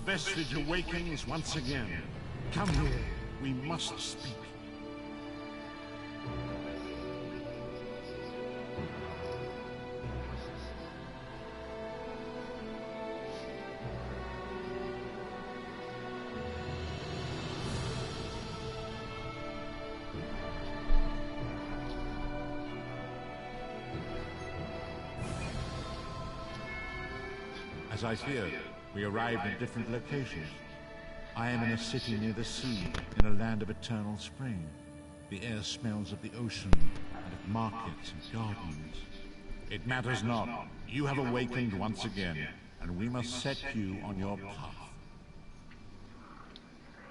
vestige awakens once again. Come here, we must speak. As I feared, we arrived at different locations. I am in a city near the sea, in a land of eternal spring. The air smells of the ocean, and of markets and gardens. It matters not. You have awakened once again, and we must set you on your path.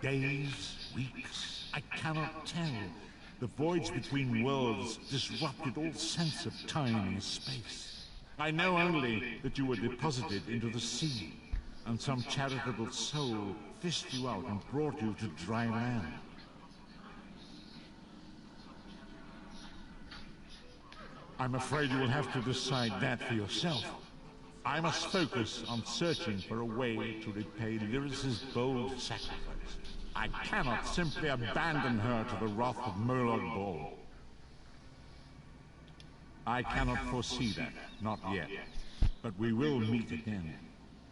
Days, weeks, I cannot tell. The voids between worlds disrupted all sense of time and space. I know only that you were deposited into the sea, and some charitable soul fished you out and brought you to dry land. I'm afraid you will have to decide that for yourself. I must focus on searching for a way to repay Lyris's bold sacrifice. I cannot simply abandon her to the wrath of Molag Bal. I cannot foresee that, not yet. But we will meet again.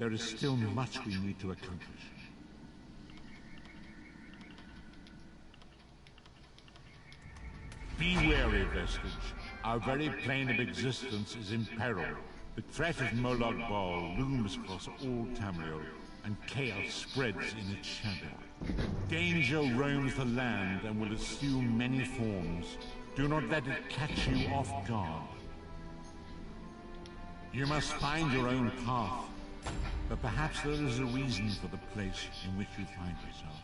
There is still much we need to accomplish. Be wary, Vestige. Our very plane of existence is in peril. The threat of Molag Bal looms across all Tamriel, and chaos spreads in its shadow. Danger roams the land and will assume many forms. Do not let it catch you off guard. You must find your own path, but perhaps there is a reason for the place in which you find yourself.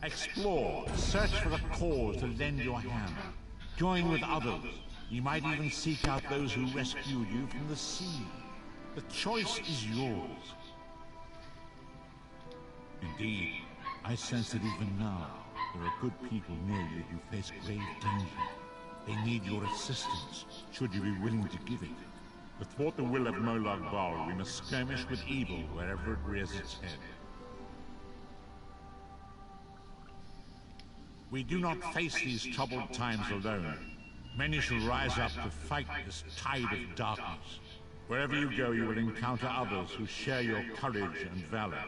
Explore, search for a cause to lend your hand. Join with others. You might even seek out those who rescued you from the sea. The choice is yours. Indeed, I sense that even now, there are good people near you who face grave danger. They need your assistance, should you be willing to give it. To thwart the will of Molag Bal, we must skirmish with evil wherever it rears its head. We do not face these troubled times alone. Many shall rise up to fight this tide of darkness. Wherever you go, you will encounter others who share your courage and valor.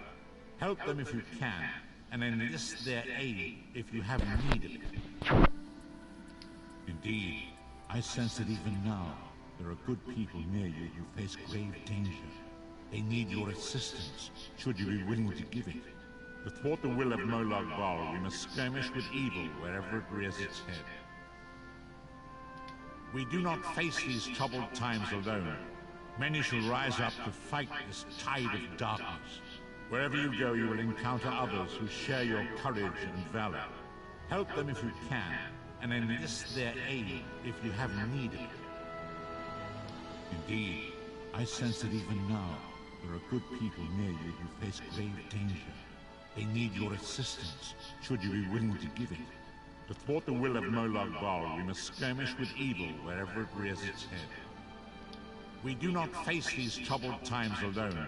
Help them if you can, and enlist their aid if you have need of it. Indeed, I sense that even now, there are good people near you who face grave danger. They need your assistance, should you be willing to give it. To thwart the will of Molag Bal, we must skirmish with evil wherever it rears its head. We do not face these troubled times alone. Many shall rise up to fight this tide of darkness. Wherever you go, you will encounter others who share your courage and valor. Help them if you can, and enlist their aid if you have need of it. Indeed, I sense that even now, there are good people near you who face grave danger. They need your assistance, should you be willing to give it. To thwart the will of Molag Bal, we must skirmish with evil wherever it rears its head. We do not face these troubled times alone.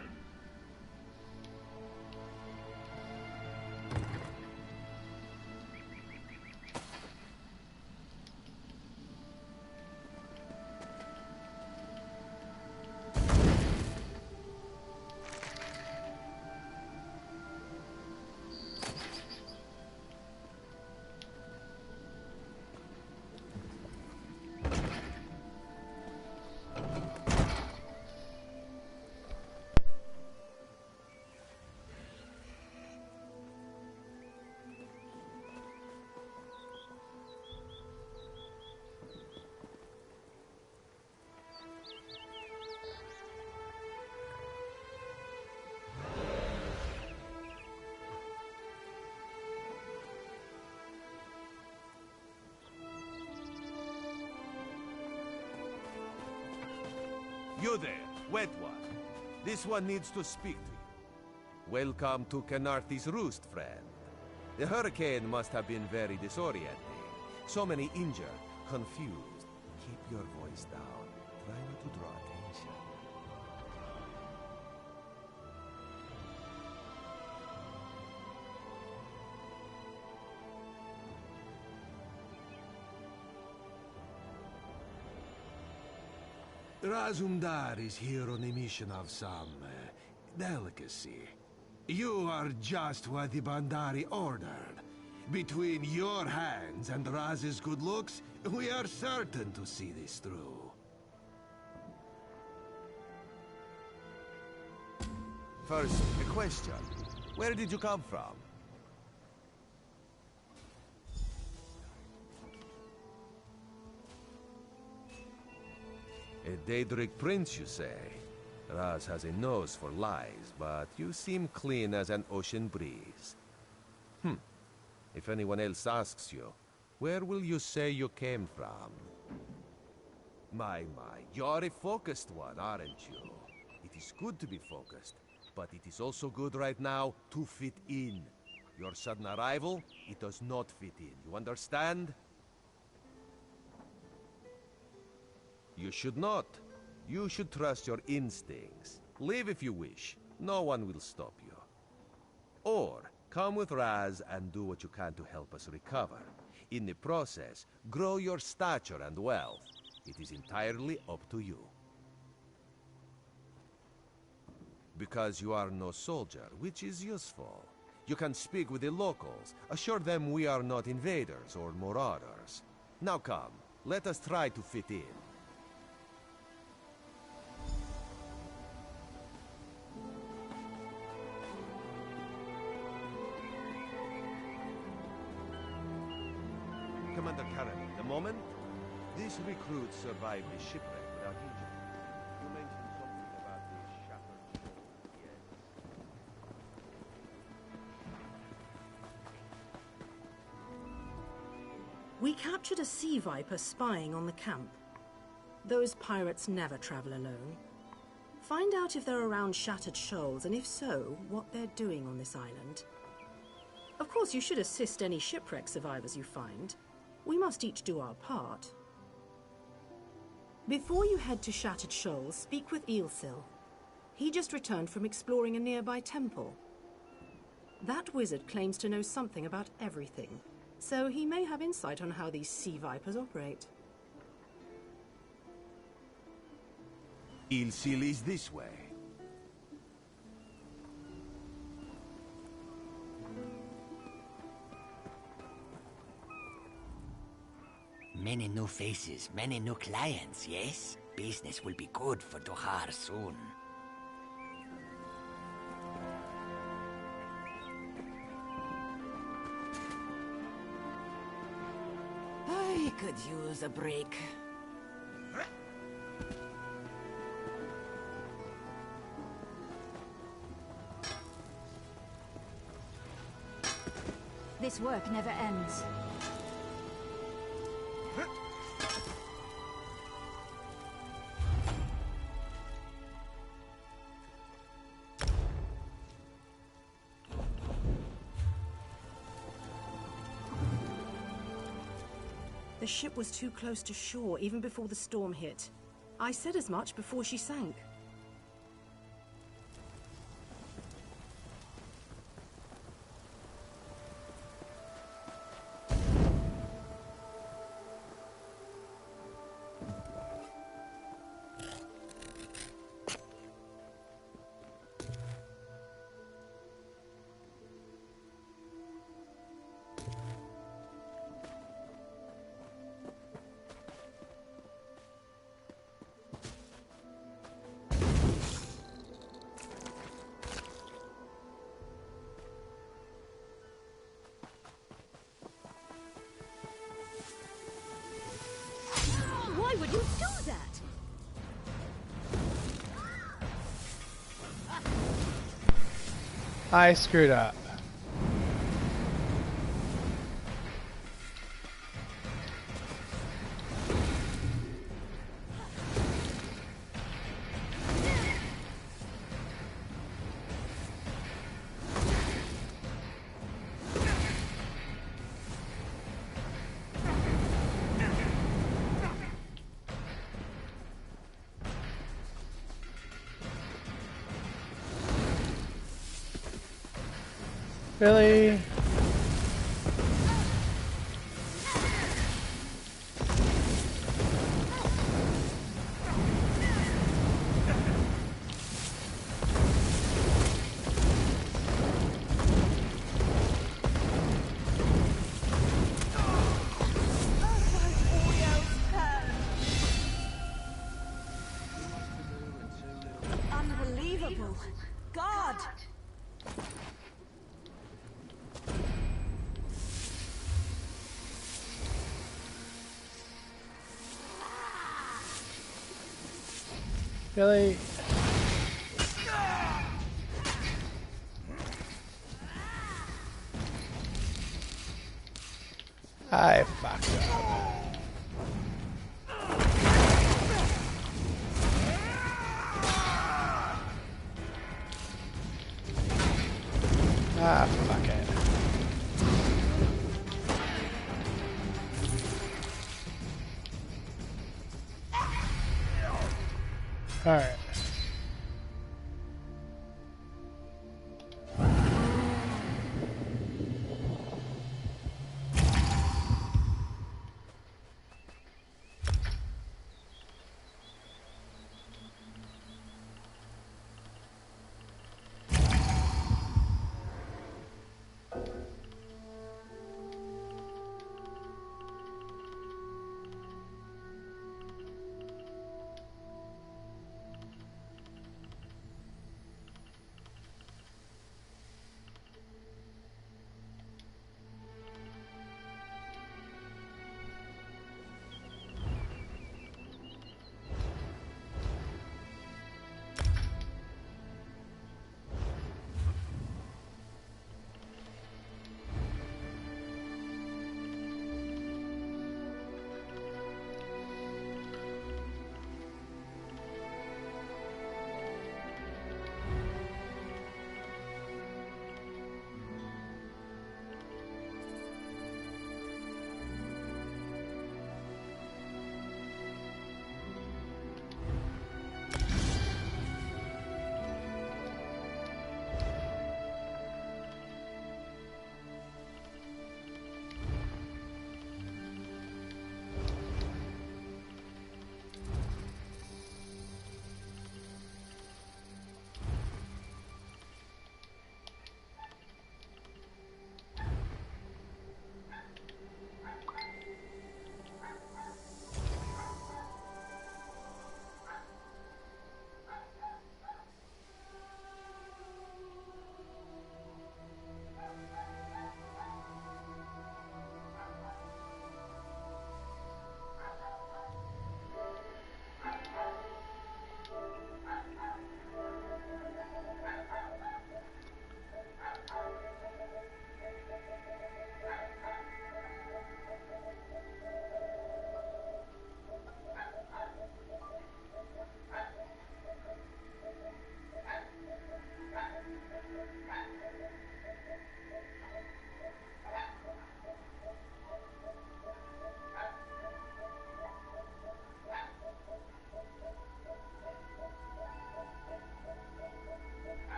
You there, wet one. This one needs to speak to you. Welcome to Canarthi's Roost, friend. The hurricane must have been very disorienting. So many injured, confused. Keep your voice down. Try not to draw attention. Razumdar is here on a mission of some delicacy. You are just what the Bandari ordered. Between your hands and Raz's good looks, we are certain to see this through. First, a question. Where did you come from? A Daedric prince, you say? Raz has a nose for lies, but you seem clean as an ocean breeze. If anyone else asks you, where will you say you came from? My, you're a focused one, aren't you? It is good to be focused, but it is also good right now to fit in. Your sudden arrival, it does not fit in. You understand? You should not. You should trust your instincts. Leave if you wish. No one will stop you. Or, come with Raz and do what you can to help us recover. In the process, grow your stature and wealth. It is entirely up to you. Because you are no soldier, which is useful. You can speak with the locals, assure them we are not invaders or marauders. Now come, let us try to fit in. Commander Karen, a moment. These recruits survived the shipwreck without injury. You mentioned something about the shattered shoal, yes? We captured a sea viper spying on the camp. Those pirates never travel alone. Find out if they're around Shattered Shoals, and if so, what they're doing on this island. Of course, you should assist any shipwreck survivors you find. We must each do our part. Before you head to Shattered Shoals, speak with Eelsil. He just returned from exploring a nearby temple. That wizard claims to know something about everything, so he may have insight on how these sea vipers operate. Eelsil is this way. Many new faces, many new clients, yes? Business will be good for Dohar soon. I could use a break. This work never ends. The ship was too close to shore even before the storm hit. I said as much before she sank. Why would you do that? I screwed up. Really? God! Really? I fucked up. Ah, fuck it. Alright.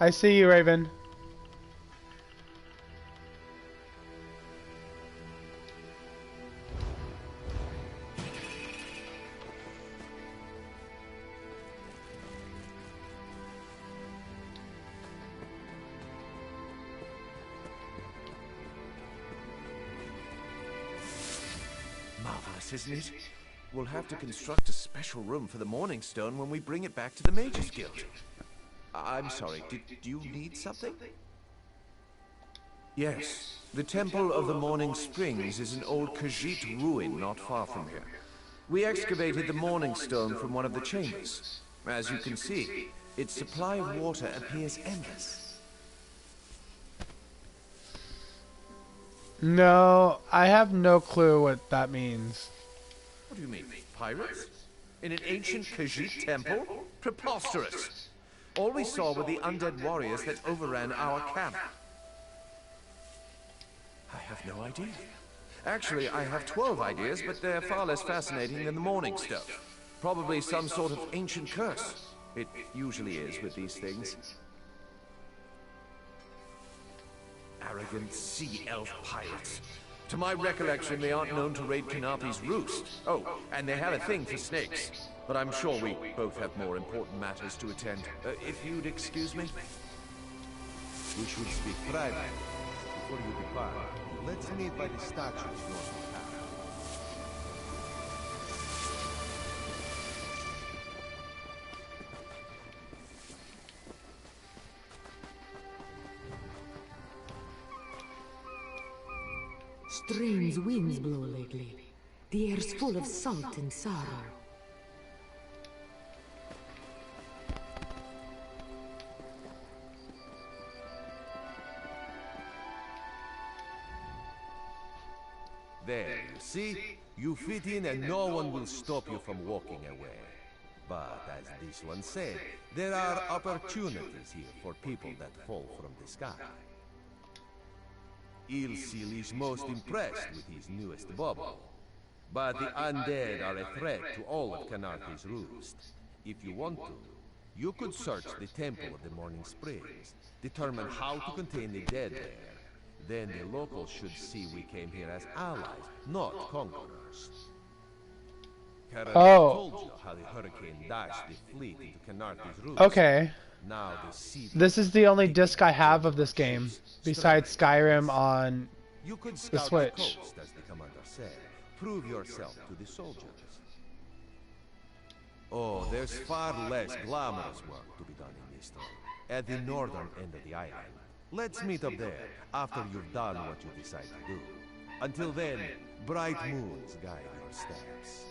I see you, Raven. Marvelous, isn't it? We'll have to construct a special room for the Morning Stone when we bring it back to the Mages Guild. I'm sorry, did you need something? Yes, the Temple of the Morning Springs is an old Khajiit ruin not far from here. We excavated the Morning Stone from one of the chambers. As you can see, its supply of water appears endless. No, I have no clue what that means. What do you mean? Pirates? In an ancient Khajiit temple? Preposterous! All we saw were the undead warriors that overran our camp. I have no idea. Actually, I have 12 ideas, but they're far less fascinating than the morning stuff. Probably some sort of ancient curse. It usually is with these things. Arrogant sea elf pirates. To my recollection, they aren't known to raid Kanapi's roost. Oh, and they have a thing for snakes. But I'm sure we both have more important matters to attend. If you'd excuse me? We should speak privately. Before you depart, let's meet by the statues north of town. Strange winds blow lately. The air's full of salt and sorrow. There, you see? You fit in and no one will stop you from walking away. But as this one said, there are opportunities here for people that fall from the sky. Ilsil is most impressed with his newest bubble. But the undead are a threat to all of Canarthi's roost. If you want to, you could search the Temple of the Morning Springs, determine how to contain the dead there. Then the locals should see we came here as allies, not conquerors. Karen told you how the hurricane dashed the fleet into Canarthi's roost. Okay. Now the sea. This is the only disc I have of this game, besides Skyrim on You could the scout Switch. the coast, as the commander said. Prove yourself to the soldiers. Oh, there's far less glamorous work to be done in this town, at the northern end of the island. Let's meet up there, after you've done what you decide to do. Until then, bright moons guide your steps.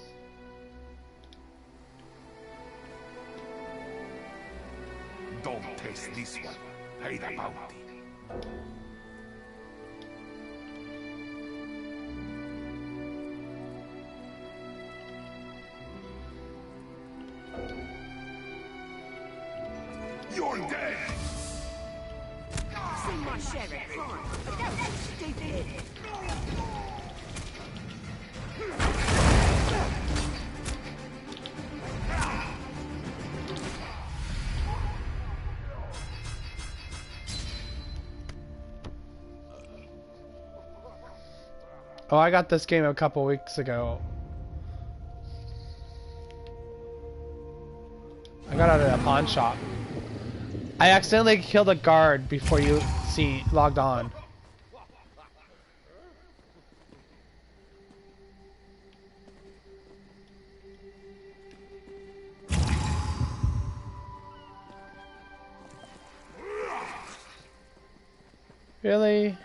Don't taste this one. Pay the bounty. You're dead! Seen my share of crime, but that was stupid. Oh, I got this game a couple weeks ago. I got it at a pawn shop. I accidentally killed a guard before you logged on. Really?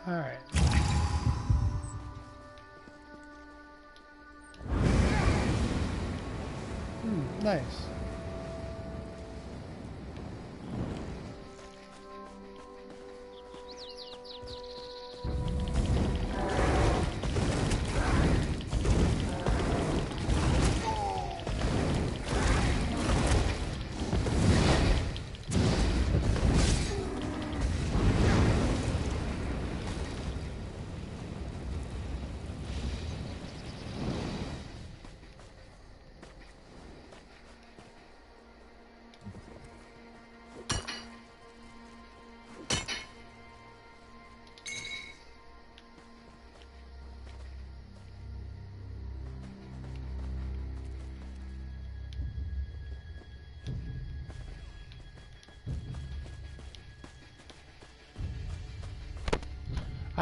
Alright. Nice.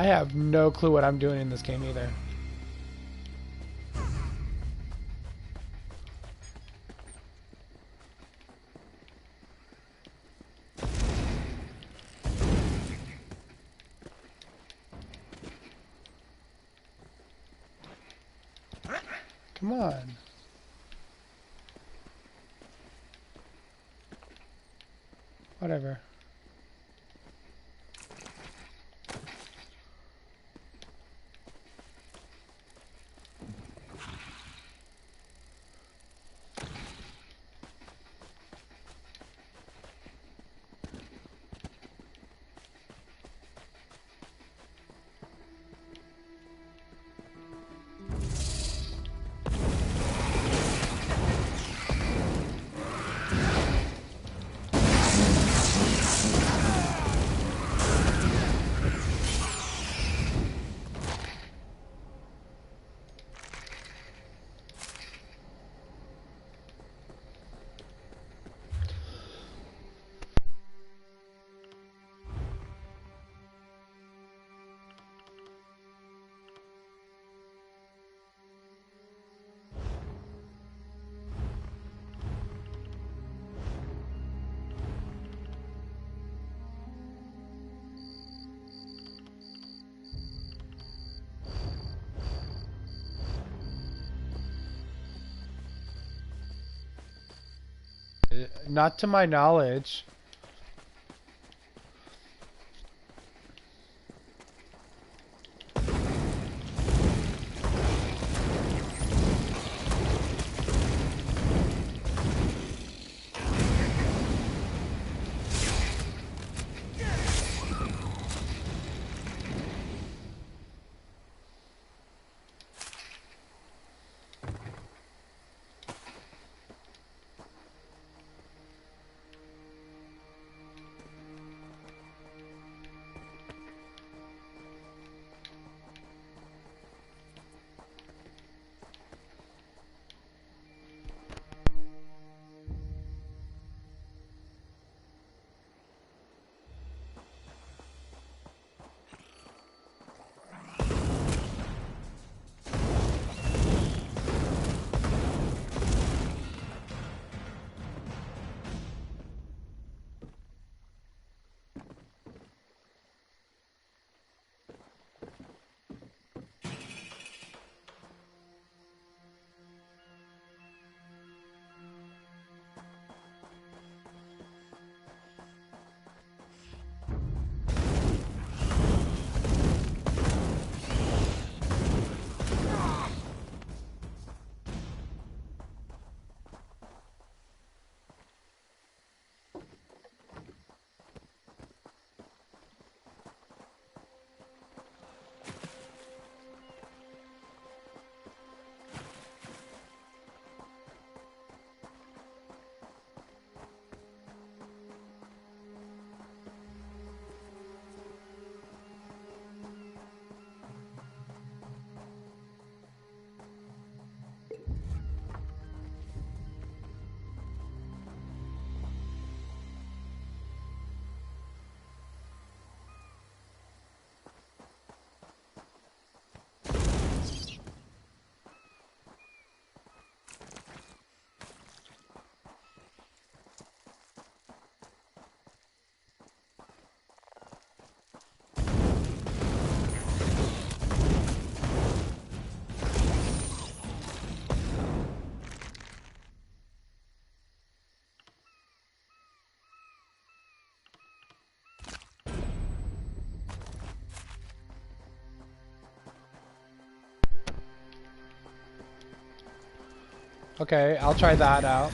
I have no clue what I'm doing in this game either. Come on. Whatever. Not to my knowledge. Okay, I'll try that out.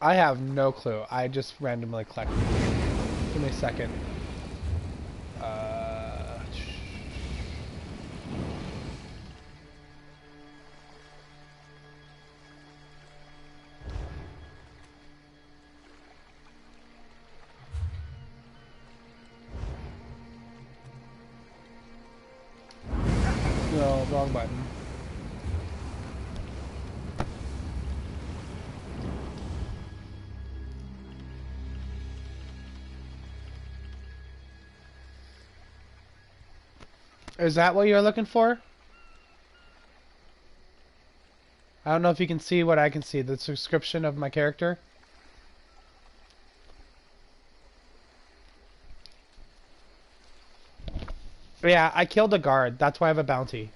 I have no clue. I just randomly clicked. Give me a second. No, wrong button. Is that what you're looking for? I don't know if you can see what I can see. The description of my character. Yeah, I killed a guard. That's why I have a bounty.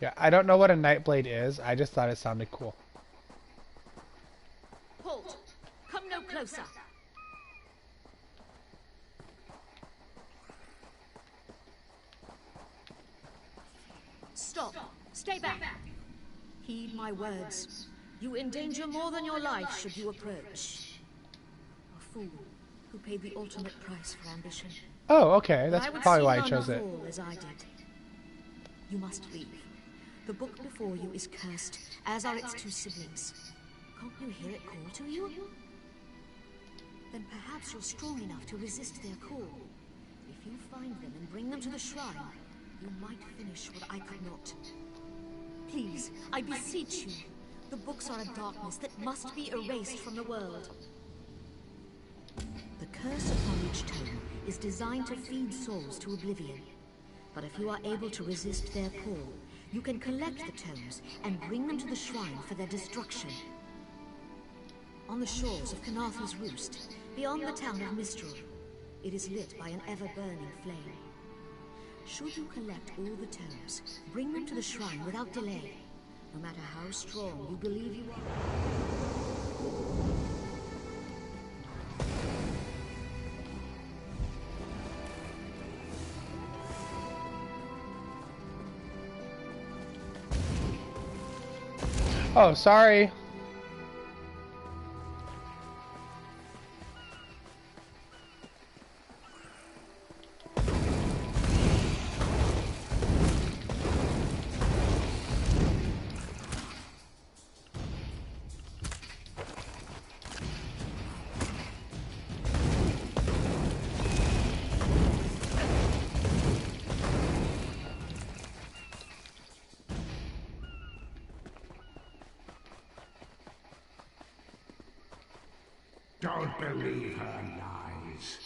Yeah, I don't know what a Nightblade is. I just thought it sounded cool. Halt! Come no closer! Stop! Stay back! Heed my words. You endanger more than your life should you approach. A fool who paid the ultimate price for ambition. Oh, okay. That's probably why I chose it. As I did. You must leave. The book before you is cursed, as are its two siblings. Can't you hear it call to you? Then perhaps you're strong enough to resist their call. If you find them and bring them to the shrine, you might finish what I could not. Please, I beseech you. The books are a darkness that must be erased from the world. The curse upon each tome is designed to feed souls to oblivion. But if you are able to resist their call, you can collect the tomes and bring them to the shrine for their destruction. On the shores of Canartha's Roost, beyond the town of Mistral, it is lit by an ever-burning flame. Should you collect all the tomes, bring them to the shrine without delay, no matter how strong you believe you are. Oh, sorry. Don't believe her lies.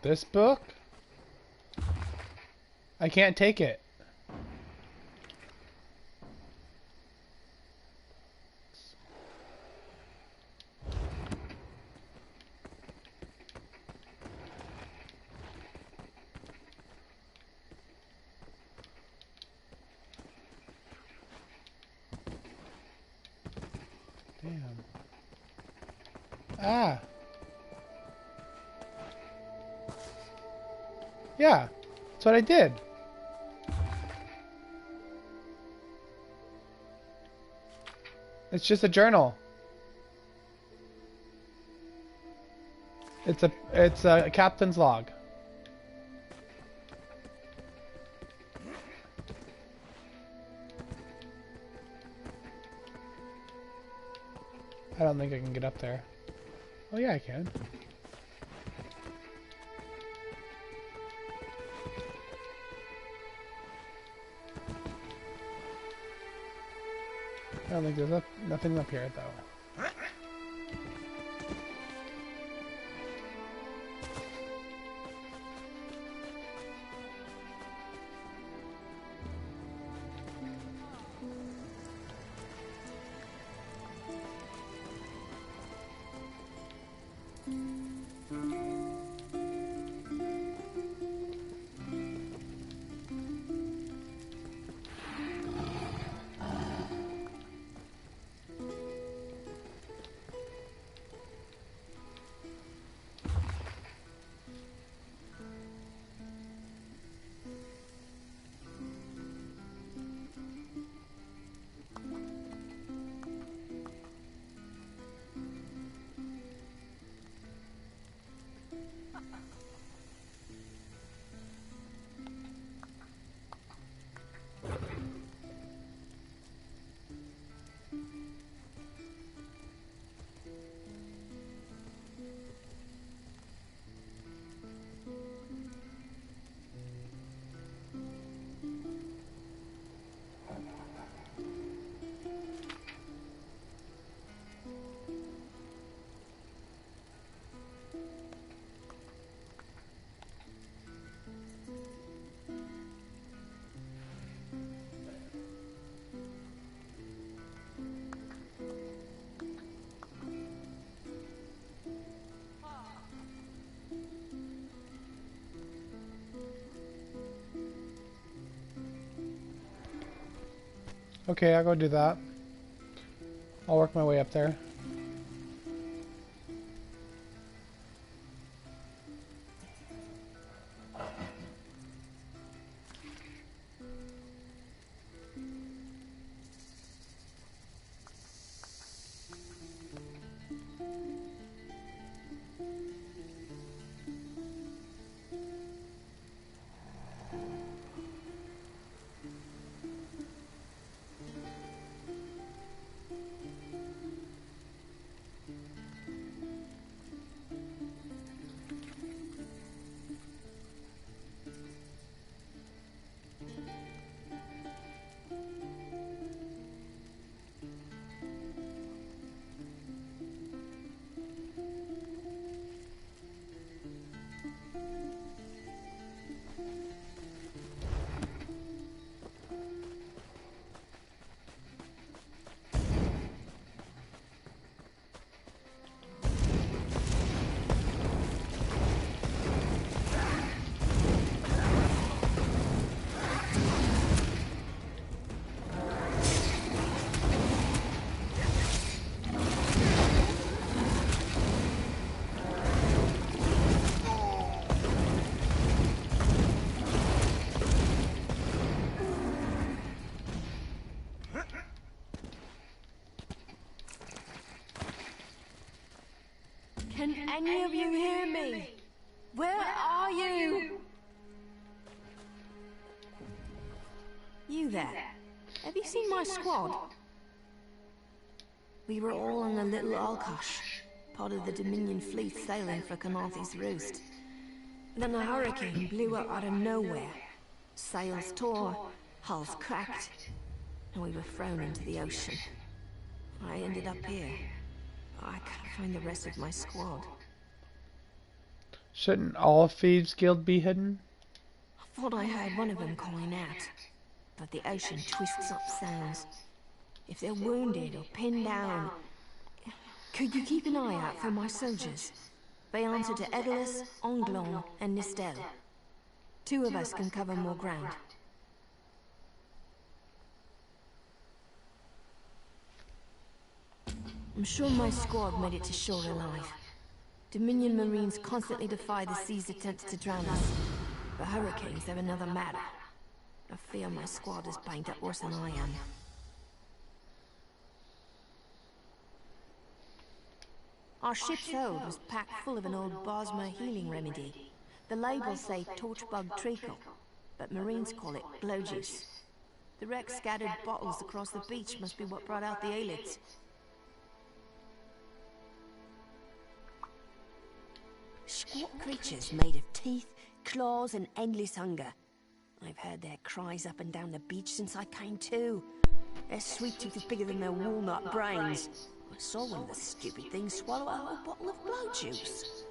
This book? I can't take it. Damn. Ah. Yeah, that's what I did. It's just a journal. It's a captain's log. I don't think I can get up there. Oh yeah, I can. I don't think there's nothing up here though. Okay, I'll go do that. I'll work my way up there. Can any of you hear me? Where are you? You there. Have you seen my squad? We were all on a little Alkosh, part of the Dominion fleet sailing for Canarthy's Roost. Then a hurricane blew up out of nowhere. Sails tore, hulls cracked, and we were thrown into the ocean. I ended up here. I can't find the rest of my squad. Shouldn't all Thieves Guild be hidden? I thought I heard one of them calling out, but the ocean twists up sounds. If they're wounded or pinned down, could you keep an eye out for my soldiers? They answer to Edelus, Anglon, and Nistel. 2 of us can cover more ground. I'm sure my squad made it to shore alive. Dominion Marines constantly defy the sea's attempts to drown us. The hurricanes are another matter. I fear my squad is banged up worse than I am. Our ship's hold was packed full of an old Bosmer healing remedy. The labels say torchbug treacle, but Marines call it glow juice. The wreck scattered bottles across the beach must be what brought out the Aelids. Squat creatures made of teeth, claws, and endless hunger. I've heard their cries up and down the beach since I came to. Their sweet tooth is bigger than their walnut brains. I saw one of the stupid things swallow a whole bottle of blow juice.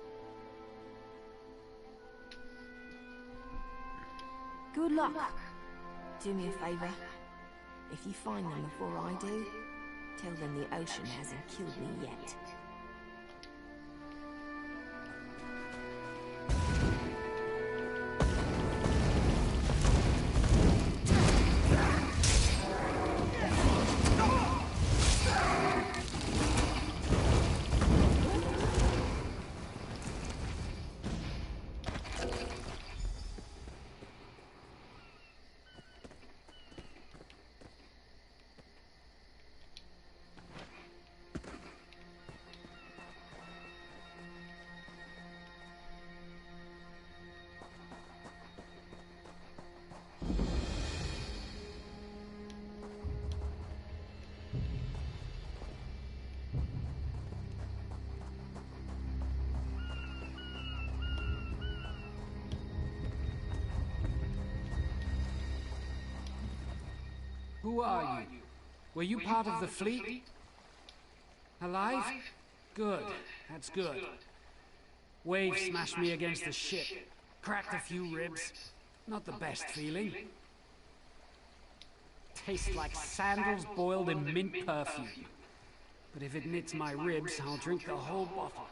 Good luck. Do me a favor. If you find them before I do, tell them the ocean hasn't killed me yet. Who are you? Were you part of the fleet? Alive? Good. That's good. Waves smashed me against the ship. Cracked a few ribs. Not the best feeling. Tastes like sandals boiled in mint perfume. But if it knits my ribs, I'll drink the whole bottle.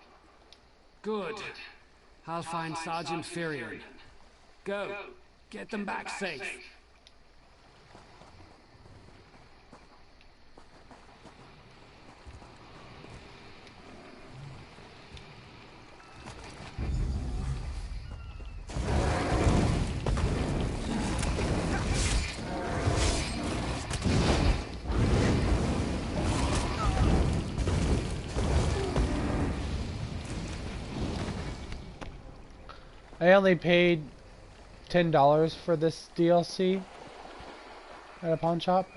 Good. I'll find Sergeant Firion. Go. Get them back safe. I only paid $10 for this DLC at a pawn shop.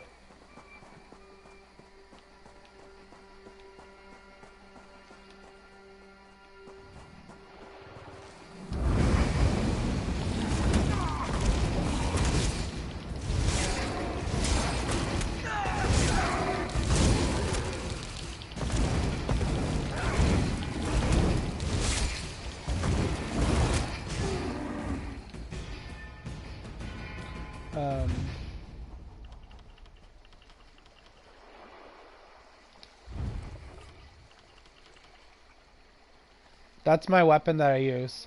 That's my weapon that I use.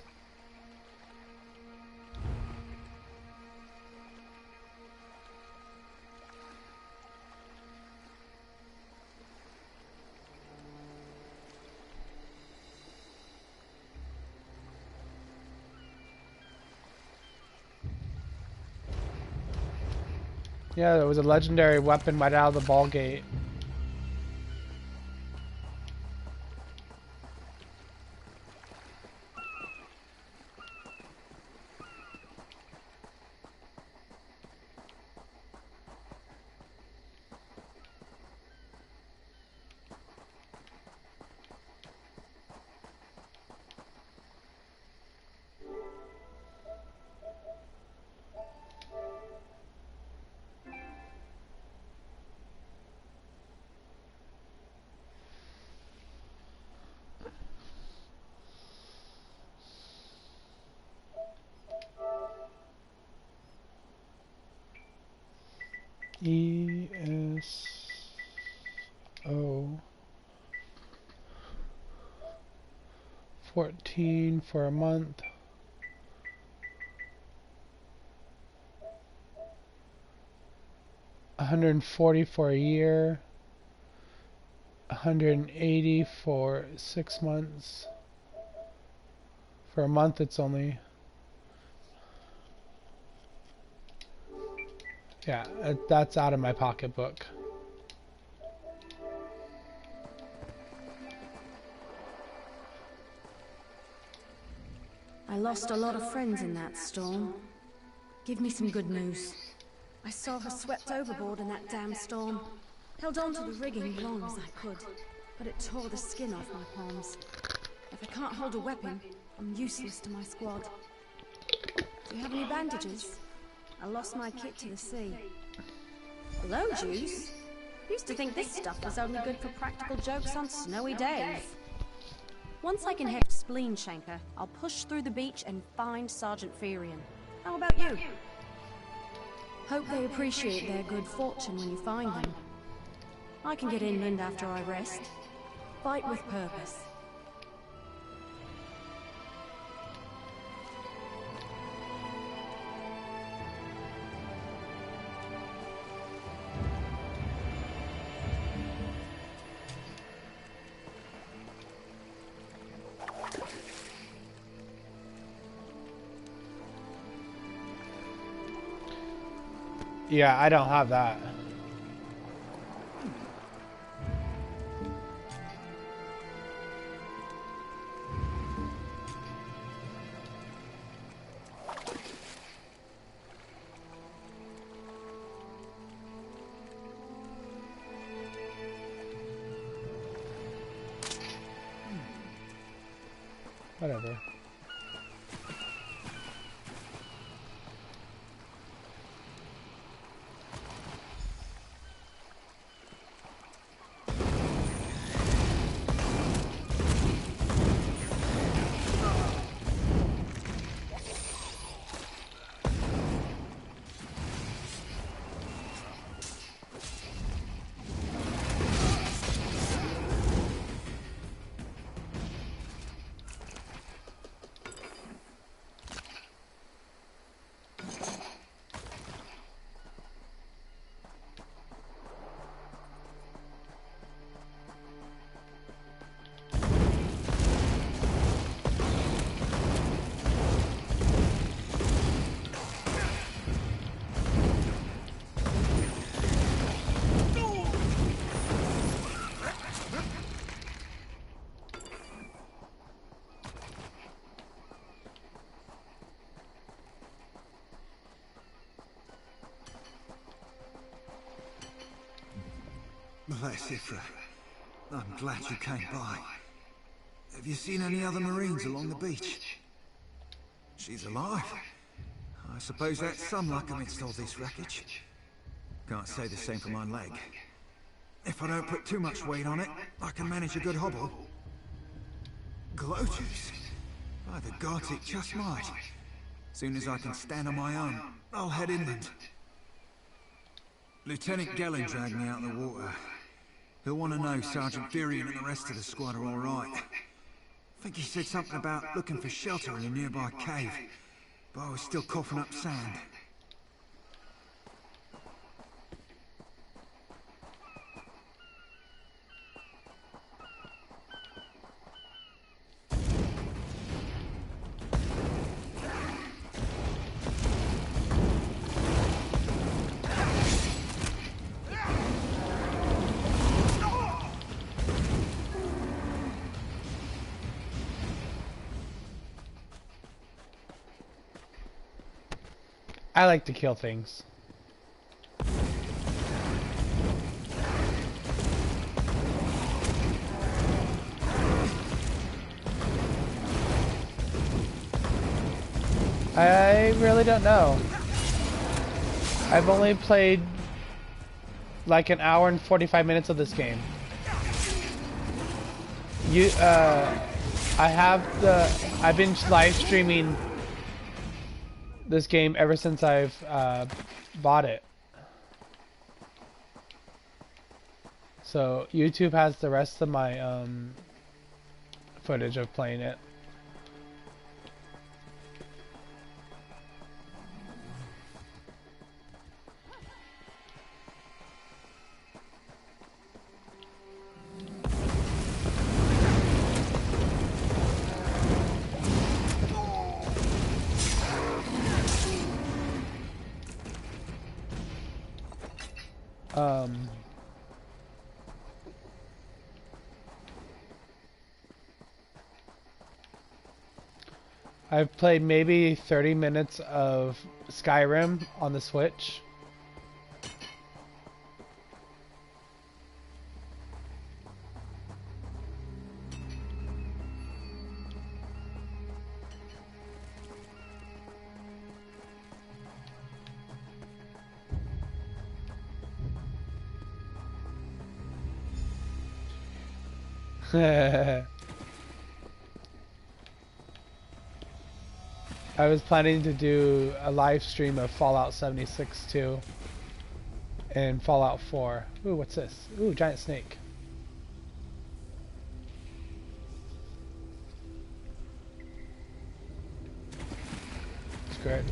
Yeah, it was a legendary weapon right out of the ball gate. ESO 14 for a month. $140 for a year. $180 for 6 months. For a month it's only... Yeah, that's out of my pocketbook. I lost a lot of friends in that storm. Give me some good news. I saw her swept overboard in that damn storm. Held on to the rigging long as I could, but it tore the skin off my palms. If I can't hold a weapon, I'm useless to my squad. Do you have any bandages? I lost my kit to the sea. Hello, Juice. Used to think this stuff was only good for practical jokes on snowy days. Once I can hit Spleen Shanker, I'll push through the beach and find Sergeant Furion. How about you? Hope they appreciate their good fortune when you find them. I can get inland after I rest. Fight with purpose. Yeah, I don't have that. Whatever. Sifra, I'm glad you came by. Have you seen any other Marines along the beach? She's alive. I suppose that's some luck amidst all this wreckage. Can't say the same for my leg. If I don't put too much weight on it, I can manage a good hobble. Glow juice? By the gods, it just might. Soon as I can stand on my own, I'll head inland. Lieutenant Gellin dragged me out of the water. He'll want to know Sergeant Furion and the rest of the squad are all right. I think he said something about looking for shelter in a nearby cave, but I was still coughing up sand. I like to kill things. I really don't know. I've only played like an hour and 45 minutes of this game. I've been live streaming this game ever since I've bought it. So YouTube has the rest of my footage of playing it. I've played maybe 30 minutes of Skyrim on the Switch. I was planning to do a live stream of Fallout 76 too, and Fallout 4. Ooh, what's this? Ooh, giant snake. It's great.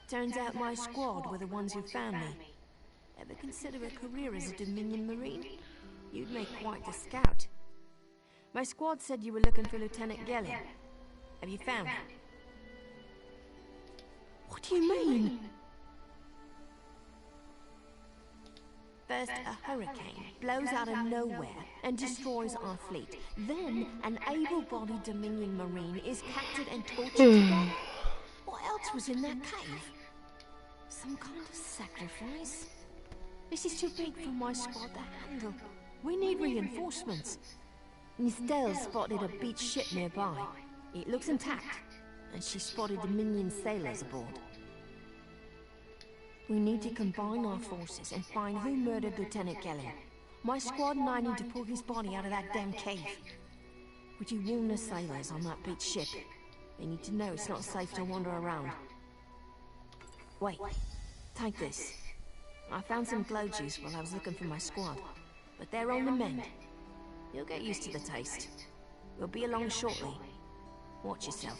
Turns out my squad were the ones who found me. Ever consider a career as a Dominion Marine? You'd make quite the scout. My squad said you were looking for Lieutenant Gelling. Have you found him? What do you mean? First, a hurricane blows out of nowhere and destroys our fleet. Then, an able-bodied Dominion Marine is captured and tortured to death. What else was in that cave? Some kind of sacrifice? This is too big for my squad to handle. We need reinforcements. Nistel spotted a beached ship nearby. It looks intact, and she spotted Dominion sailors aboard. We need to combine our forces and find who murdered Lieutenant Gelling. My squad and I need to pull his body out of that damn cave. Would you warn the sailors on that beached ship? They need to know it's not safe to wander around. Wait, take this. I found some glow juice while I was looking for my squad, but they're on the mend. You'll get used to the taste. We'll be along shortly. Watch yourself.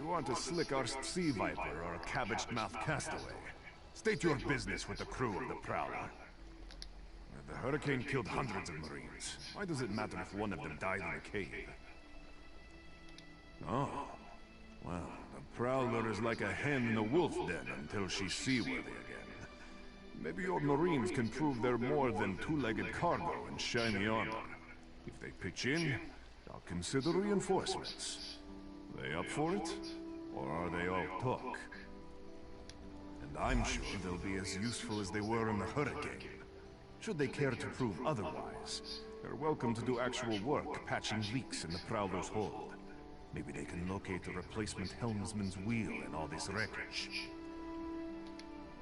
Want a slick-arsed sea viper or a cabbage-mouthed castaway? State your business with the crew of the Prowler. The hurricane killed hundreds of Marines. Why does it matter if one of them died in a cave? Oh, well, the Prowler is like a hen in a wolf den until she's seaworthy again. Maybe your Marines can prove they're more than two-legged cargo and shiny armor. If they pitch in, I'll consider reinforcements. They up for it? Or are they all talk? And I'm sure they'll be as useful as they were in the hurricane. Should they care to prove otherwise, they're welcome to do actual work patching leaks in the Prowler's hold. Maybe they can locate a replacement helmsman's wheel in all this wreckage.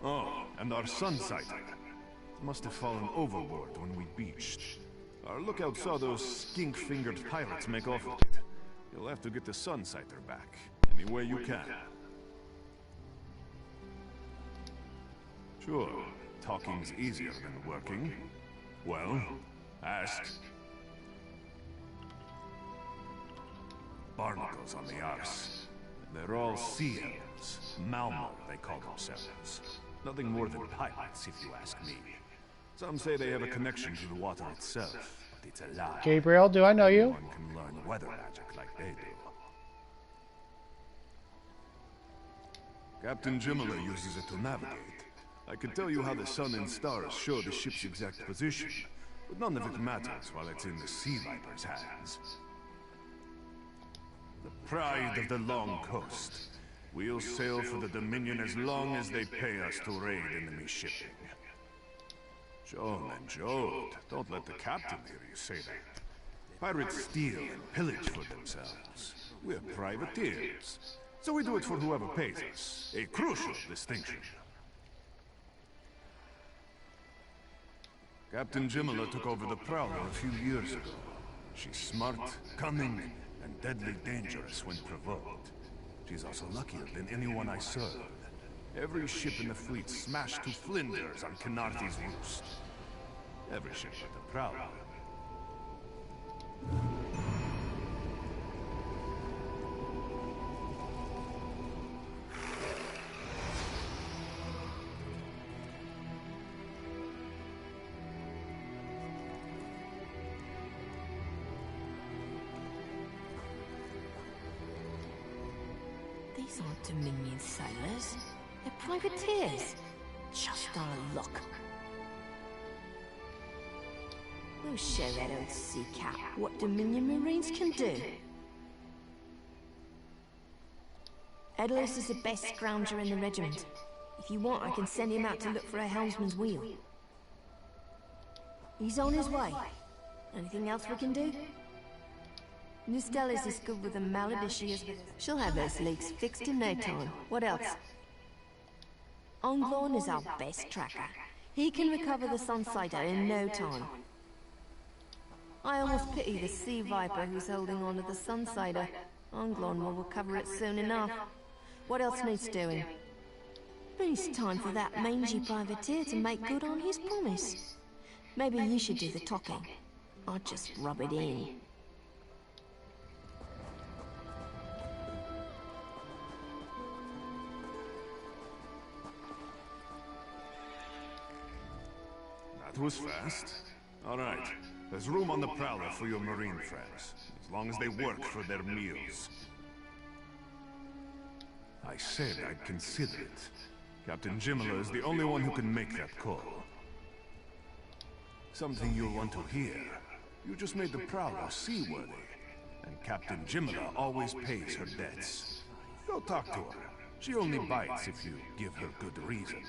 Oh, and our Sunsighter. It must have fallen overboard when we beached. Our lookout saw those skink-fingered pirates make off with it. You'll have to get the Sunsighter back, any way you can. Sure, talking's easier than working. Well, ask. Barnacles on the arse. They're all sea elves. Malmo, they call themselves. Nothing more than pirates, if you ask me. Some say they have a connection to the water itself. It's a lie. Gabriel, do I know you? One can learn weather magic like they do. Captain Jimala uses it to navigate. I can tell you how the sun and stars show the ship's exact position, but none of it matters while it's in the Sea Viper's hands. The pride of the long coast. We'll sail for the Dominion as long as they pay us to raid enemy shipping. Joan and Jode, don't let the captain hear you say that. Pirates steal and pillage for themselves. We're privateers, so we do it for whoever pays us. A crucial distinction. Captain Jimala took over the Prowler a few years ago. She's smart, cunning, and deadly dangerous when provoked. She's also luckier than anyone I served. Every ship in the fleet smashed to flinders on Khenarthi's roost. Every ship but the Prowler. These aren't Dominion sailors. They're privateers. Just our luck. We'll show that old sea cat what Dominion Marines can do. Edalus is the best scrounger in the regiment. If you want, I can send him out to look for a helmsman's wheel. He's on his way. Anything else we can do? Nustella's is good with the mallet as she is with... She'll have those leaks fixed in no time. What else? Onglorn is our best tracker. He can recover the Sunsider in no time. I almost pity the Sea Viper who's holding on to the Sunsider. Onglorn will recover it soon enough. What else needs doing? It's time for that mangy privateer to make good on his promise. Maybe you should do the talking. I'll just rub it in. That was fast. All right. There's room on the Prowler for your Marine friends, as long as they work for their meals. I said I'd consider it. Captain Jimala is the only one who can make that call. Something you'll want to hear. You just made the Prowler seaworthy, and Captain Jimala always pays her debts. Go talk to her. She only bites if you give her good reason.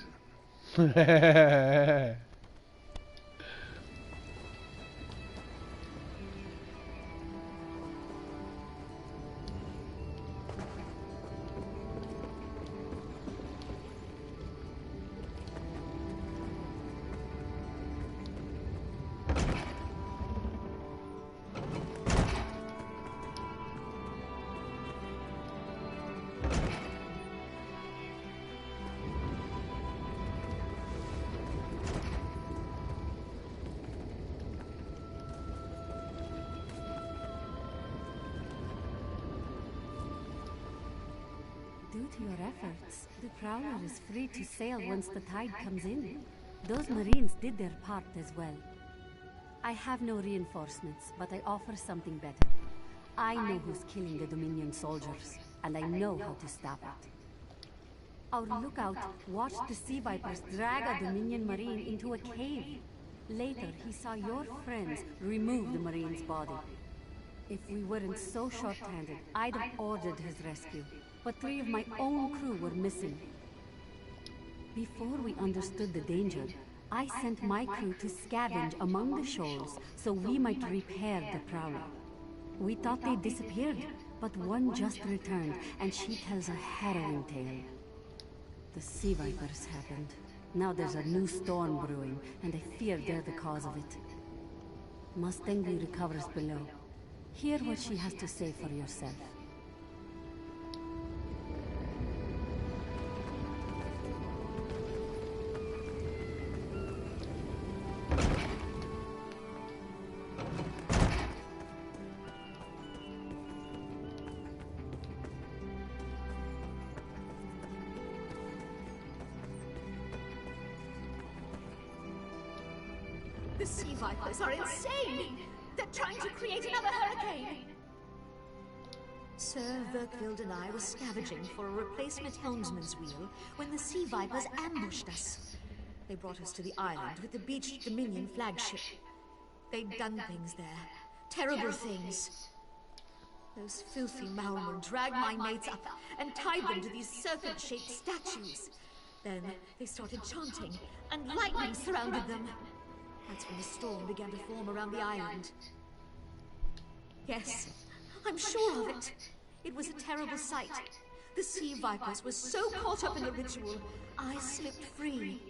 Due to your efforts, the Prowler is free to sail once the tide comes in. Those Marines did their part as well. I have no reinforcements, but I offer something better. I know who's killing the Dominion soldiers, and I know how to stop it. Our lookout watched the Sea Vipers drag a Dominion Marine into a cave. Later, he saw your friends remove the Marine's body. If we weren't so short-handed, I'd have ordered his rescue. But 3 of my own crew were missing. Before we understood the danger, I sent my crew to scavenge among the shoals so we might repair the Prowler. We thought they disappeared, but one just returned, and she tells a harrowing tale. The Sea Vipers happened. Now there's a new storm brewing, and I fear they're the cause of it. Mustangi recovers below. Hear what she has to say for yourself. The Sea Vipers are insane! They're trying to create another hurricane! Sir Verkvild and I were scavenging for a replacement helmsman's wheel when the Sea Vipers ambushed us. They brought us to the island with the beached Dominion flagship. They'd done things there. Terrible things. Those filthy Maormer dragged my mates up and tied them to these serpent-shaped statues. Then they started chanting, and lightning surrounded them. That's when the storm began to form around the island. Yes, I'm sure of it. It was a terrible sight. The Sea Vipers were so caught up in the ritual, I slipped free.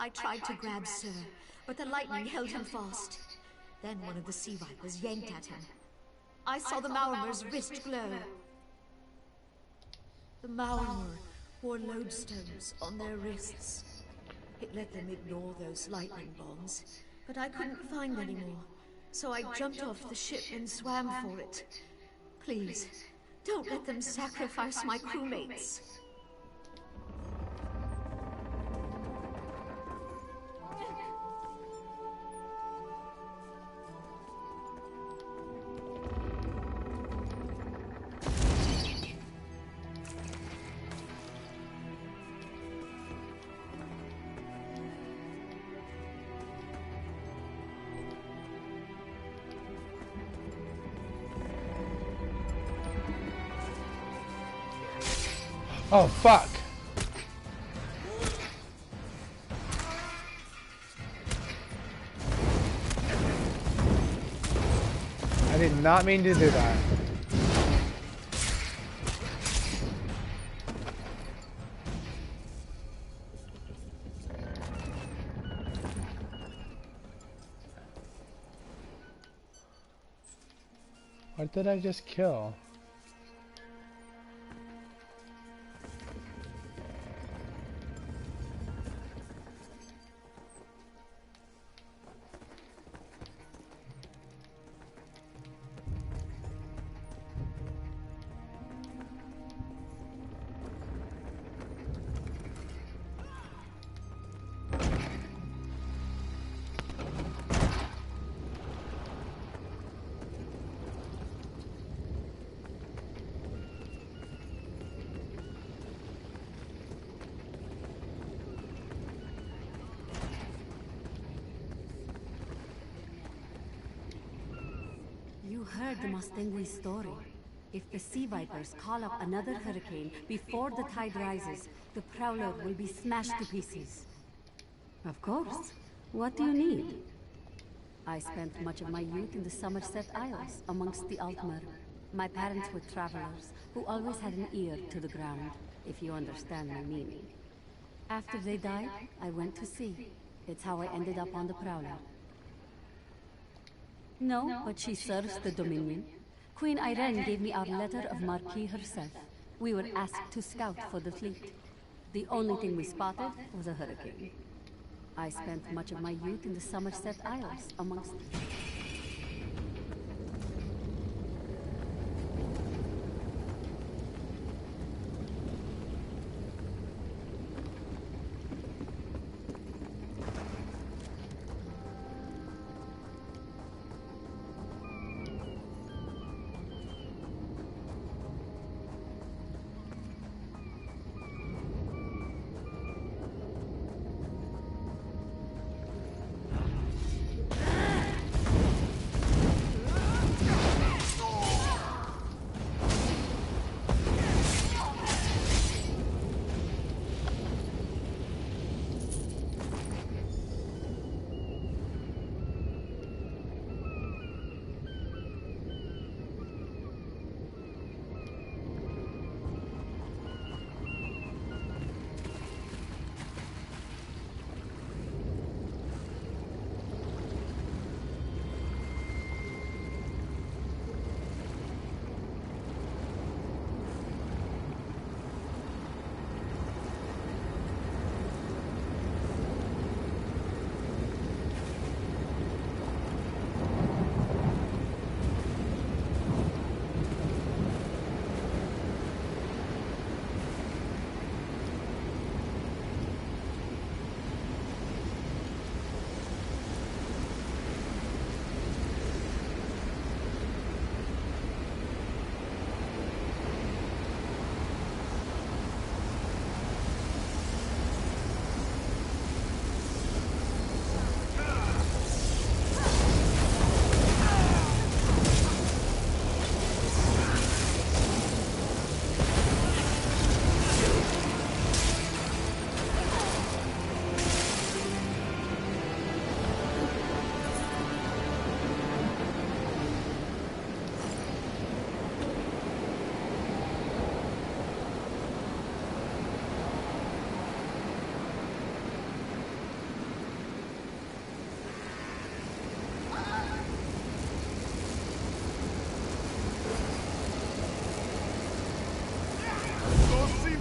I tried to grab Sir, but the lightning held him fast. Then one of the Sea Vipers yanked at him. I saw the Maormer's wrist glow. The Maormer wore lodestones on their wrists. It let them ignore those lightning bombs, but I couldn't find any more. So I jumped off the ship and swam for it. Please, don't let them sacrifice my crewmates. Oh, fuck. not mean to do that. What did I just kill? You heard the Mustang's story. If the Sea Vipers call up another hurricane before the tide rises, the Prowler will be smashed to pieces. Of course. What do you need? I spent much of my youth in the Somerset Isles, amongst the Altmer. My parents were travelers, who always had an ear to the ground, if you understand my meaning. After they died, I went to sea. It's how I ended up on the Prowler. No, but she serves the Dominion. Queen Irene gave me our letter of marque herself. We were asked to scout for the fleet. The only thing we spotted was a hurricane. I spent much of my youth in the Somerset Isles, amongst...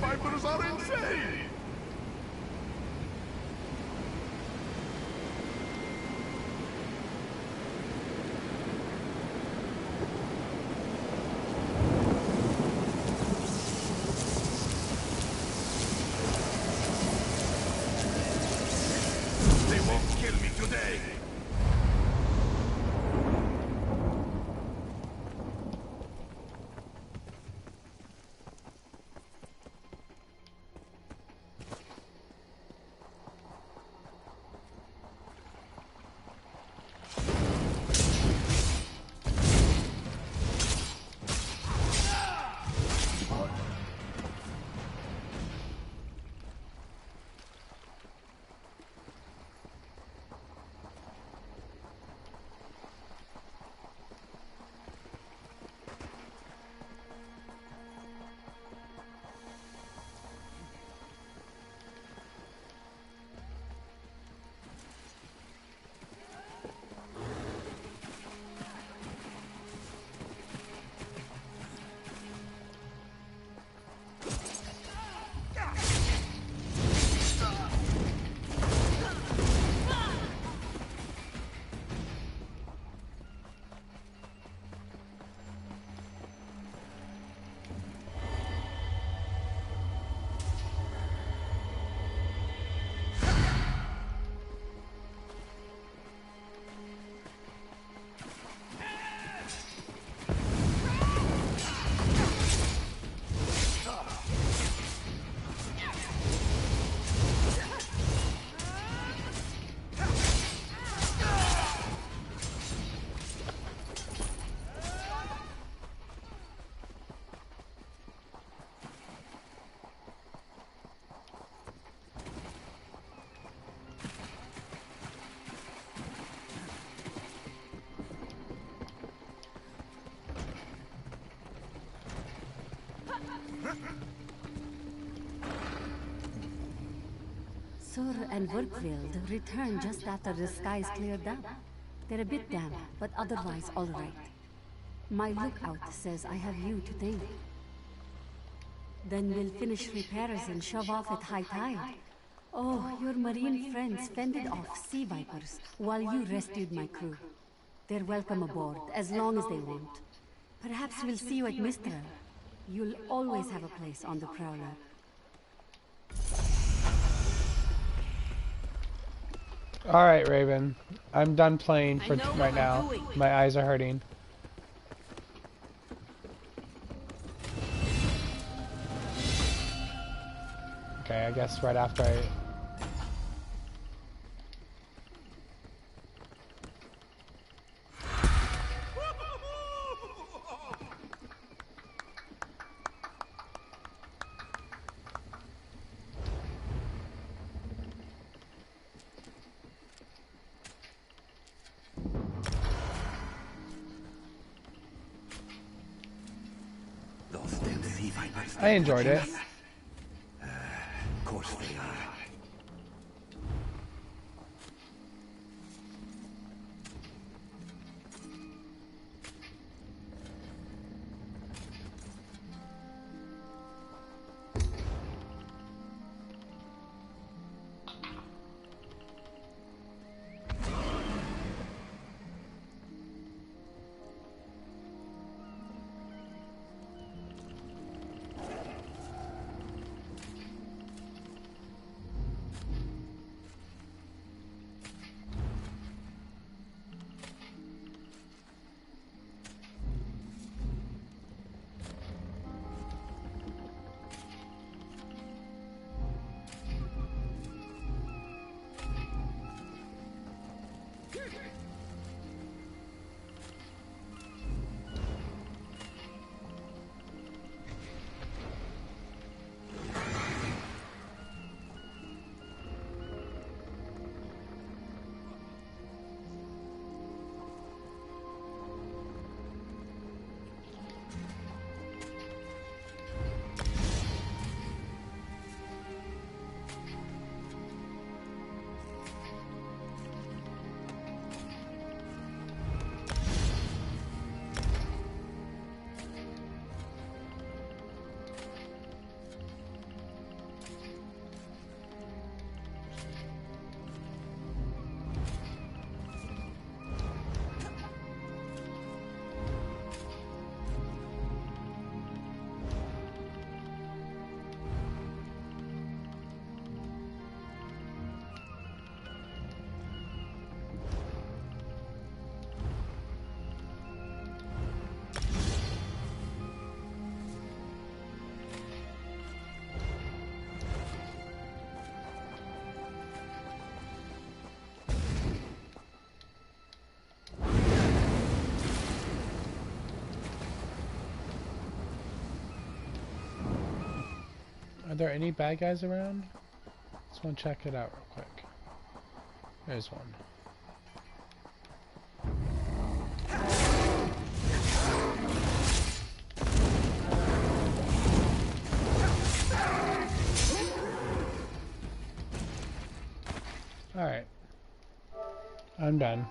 Vipers are insane! They won't kill me today! Sur and Werkwild returned just after the skies cleared up. They're a bit damp, but otherwise all right. My lookout says I have you to thank. Then we'll finish repairs and shove off at high tide. Oh, your marine friends fended off sea vipers while you rescued my crew. They're welcome aboard, as long as they want. Perhaps we'll see you at Mistral. You'll always have a place on the Prowler. Alright, Raven. I'm done playing for right now. My eyes are hurting. Okay, I guess right after I... I enjoyed it. Of course they are. Are there any bad guys around? Just want to check it out real quick. There's one. Alright. I'm done.